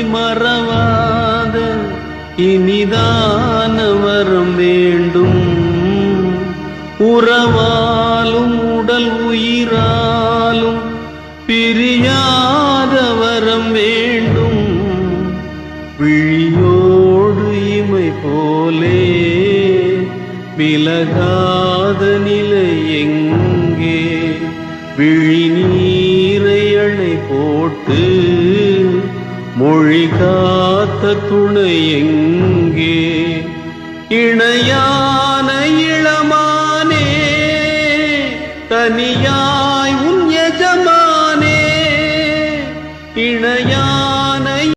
மறவாத இனிதான வரம் வேண்டும். உறவாலும் உடல் உயிராலும் பிரியாத வரம் வேண்டும். விழியோடு இமை போலே விலகாத நிலை எங்கே? விழி நீரை அணை போட்டு மொழி காத்த துணை எங்கே? இணையான இளமானே தனியா